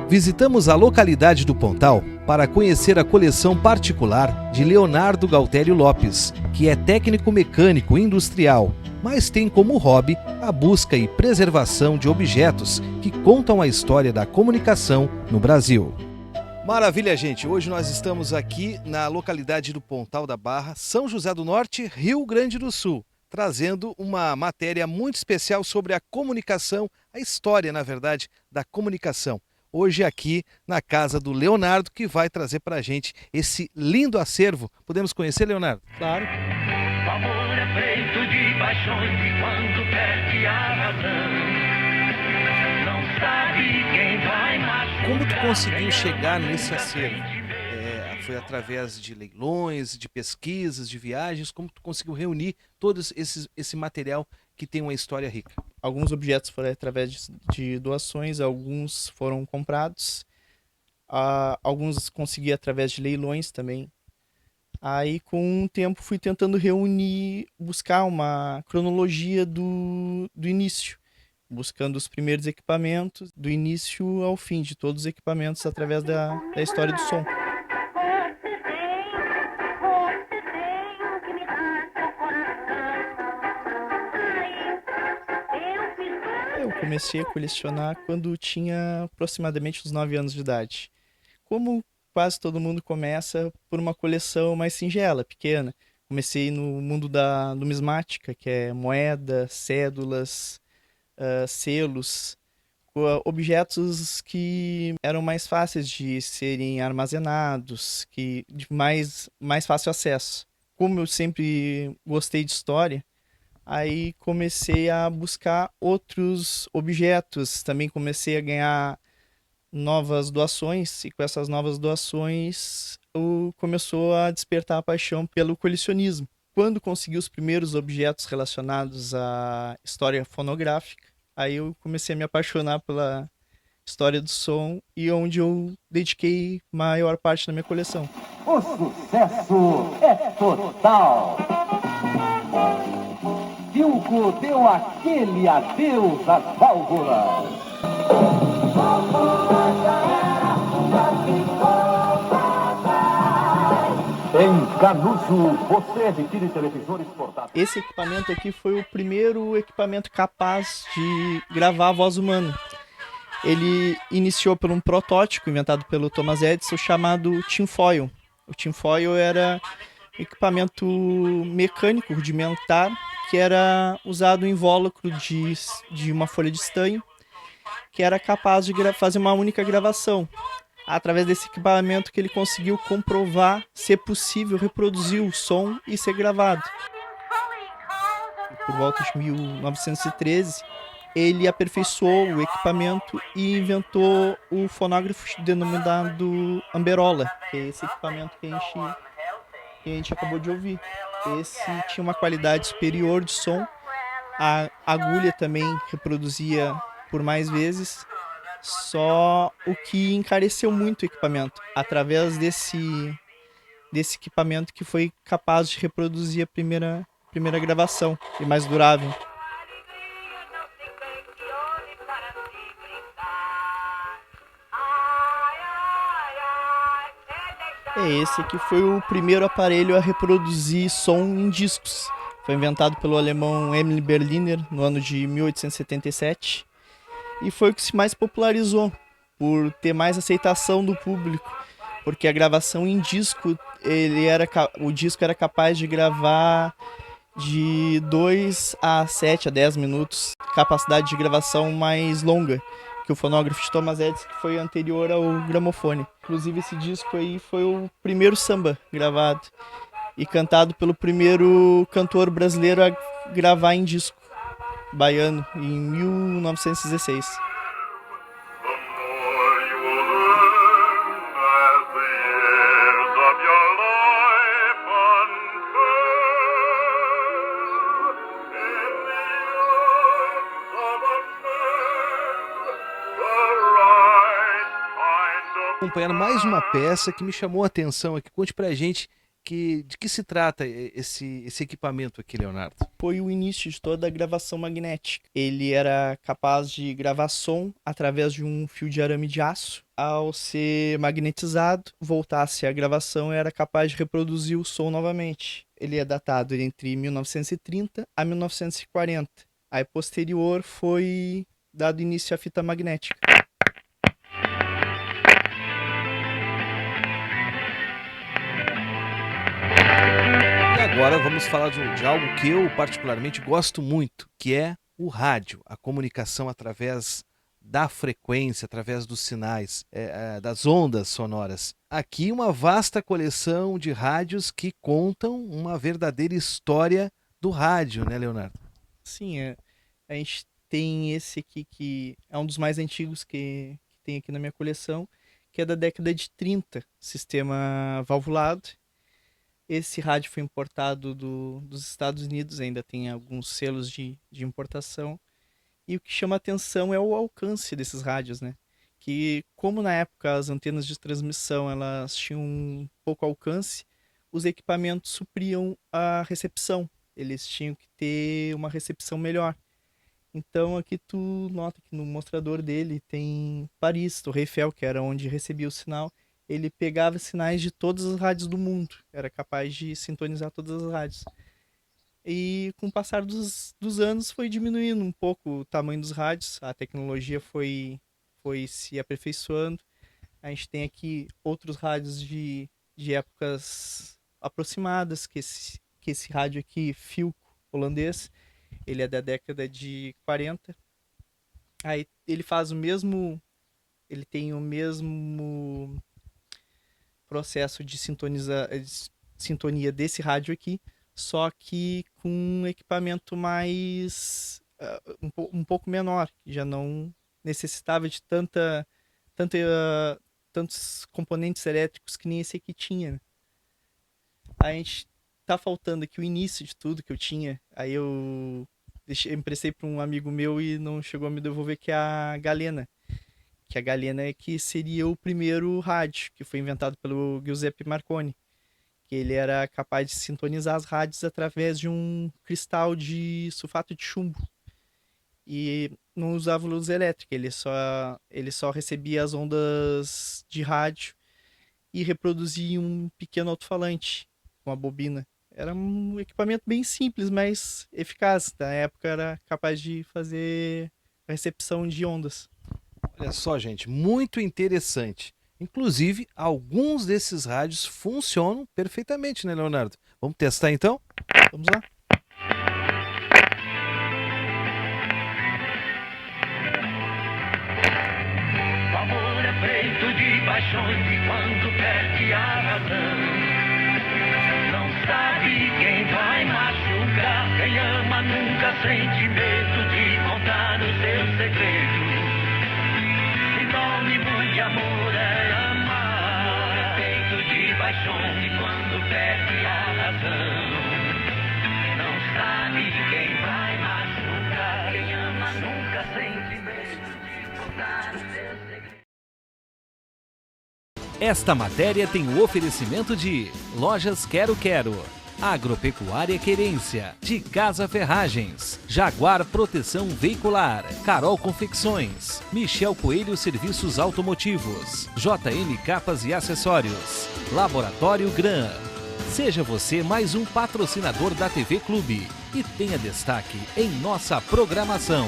Visitamos a localidade do Pontal para conhecer a coleção particular de Leonardo Galtério Lopes, que é técnico mecânico industrial, mas tem como hobby a busca e preservação de objetos que contam a história da comunicação no Brasil. Maravilha, gente! Hoje nós estamos aqui na localidade do Pontal da Barra, São José do Norte, Rio Grande do Sul, trazendo uma matéria muito especial sobre a comunicação, a história, na verdade, da comunicação. Hoje aqui na casa do Leonardo, que vai trazer para a gente esse lindo acervo. Podemos conhecer, Leonardo? Claro. O amor é feito de paixões e quando perde a razão, não sabe quem vai machucar. Como tu conseguiu chegar nesse acervo? Foi através de leilões, de pesquisas, de viagens? Como tu conseguiu reunir todo esse material que tem uma história rica? Alguns objetos foram através de doações, alguns foram comprados, alguns consegui através de leilões também. Aí, com o tempo, fui tentando reunir, buscar uma cronologia do início, buscando os primeiros equipamentos, do início ao fim, de todos os equipamentos através da história do som. Eu comecei a colecionar quando tinha aproximadamente uns 9 anos de idade. Como quase todo mundo começa por uma coleção mais singela, pequena. Comecei no mundo da numismática, que é moeda, cédulas, selos, objetos que eram mais fáceis de serem armazenados, de mais fácil acesso. Como eu sempre gostei de história, aí comecei a buscar outros objetos, também comecei a ganhar novas doações, e com essas novas doações começou a despertar a paixão pelo colecionismo. Quando consegui os primeiros objetos relacionados à história fonográfica, aí eu comecei a me apaixonar pela história do som e onde eu dediquei maior parte da minha coleção. O sucesso é total! Dilco deu aquele adeus às válvulas. Em Canuso, você adquire televisores portáteis. Esse equipamento aqui foi o primeiro equipamento capaz de gravar a voz humana. Ele iniciou por um protótipo inventado pelo Thomas Edison chamado tinfoil. O tinfoil era um equipamento mecânico rudimentar que era usado em invólucro de uma folha de estanho, que era capaz de fazer uma única gravação. Através desse equipamento que ele conseguiu comprovar ser possível reproduzir o som e ser gravado. Por volta de 1913, ele aperfeiçoou o equipamento e inventou o fonógrafo denominado Amberola, que é esse equipamento que a gente acabou de ouvir. Esse tinha uma qualidade superior de som, a agulha também reproduzia por mais vezes, só o que encareceu muito o equipamento, através desse equipamento que foi capaz de reproduzir a primeira gravação e mais durável. Esse aqui foi o primeiro aparelho a reproduzir som em discos. Foi inventado pelo alemão Emil Berliner no ano de 1877 e foi o que se mais popularizou por ter mais aceitação do público, porque a gravação em disco, o disco era capaz de gravar de 2 a 7 a 10 minutos, capacidade de gravação mais longa que o fonógrafo de Thomas Edison, que foi anterior ao gramofone. Inclusive esse disco aí foi o primeiro samba gravado e cantado pelo primeiro cantor brasileiro a gravar em disco, baiano, em 1916. Acompanhando mais uma peça que me chamou a atenção aqui. Conte pra gente de que se trata esse equipamento aqui, Leonardo? Foi o início de toda a gravação magnética. Ele era capaz de gravar som através de um fio de arame de aço. Ao ser magnetizado, voltasse a gravação, era capaz de reproduzir o som novamente. Ele é datado entre 1930 a 1940. Aí, posterior, foi dado início à fita magnética. E agora vamos falar de algo que eu particularmente gosto muito, que é o rádio, a comunicação através da frequência, através dos sinais, das ondas sonoras. Aqui uma vasta coleção de rádios que contam uma verdadeira história do rádio, né, Leonardo? Sim, a gente tem esse aqui que é um dos mais antigos que tem aqui na minha coleção, que é da década de 30, sistema valvulado. Esse rádio foi importado dos Estados Unidos, ainda tem alguns selos de importação. E o que chama atenção é o alcance desses rádios, né? Que como na época as antenas de transmissão elas tinham um pouco alcance, os equipamentos supriam a recepção. Eles tinham que ter uma recepção melhor. Então aqui tu nota que no mostrador dele tem Paris, Torre Eiffel, que era onde recebia o sinal. Ele pegava sinais de todas as rádios do mundo. Era capaz de sintonizar todas as rádios. E com o passar dos anos foi diminuindo um pouco o tamanho dos rádios. A tecnologia foi se aperfeiçoando. A gente tem aqui outros rádios de épocas aproximadas, que esse rádio aqui, Philco, holandês, ele é da década de 40. Aí ele faz ele tem o mesmo processo de sintonia desse rádio aqui, só que com um equipamento mais um pouco menor, que já não necessitava de tantos componentes elétricos que nem esse aqui tinha, né? A gente tá faltando aqui o início de tudo que eu tinha. Aí eu emprestei para um amigo meu e não chegou a me devolver, que é a galena. Que a galena é que seria o primeiro rádio, que foi inventado pelo Giuseppe Marconi. Que ele era capaz de sintonizar as rádios através de um cristal de sulfato de chumbo. E não usava luz elétrica, ele só recebia as ondas de rádio e reproduzia um pequeno alto-falante com a bobina. Era um equipamento bem simples, mas eficaz. Na época era capaz de fazer a recepção de ondas. Olha só, gente, muito interessante. Inclusive, alguns desses rádios funcionam perfeitamente, né, Leonardo? Vamos testar então? Vamos lá. O amor é feito de paixões e quando perde a razão, não sabe quem vai machucar. Quem ama nunca sente medo de contar o seu segredo. Sinônimo de amor é amar. É feito de paixões e quando perde a razão, não sabe quem vai machucar. Quem ama nunca sente medo de contar o seu segredo. Esta matéria tem o oferecimento de Lojas Quero Quero, Agropecuária Querência, de Casa Ferragens, Jaguar Proteção Veicular, Carol Confecções, Michel Coelho Serviços Automotivos, JM Capas e Acessórios, Laboratório Gran. Seja você mais um patrocinador da TV Clube e tenha destaque em nossa programação.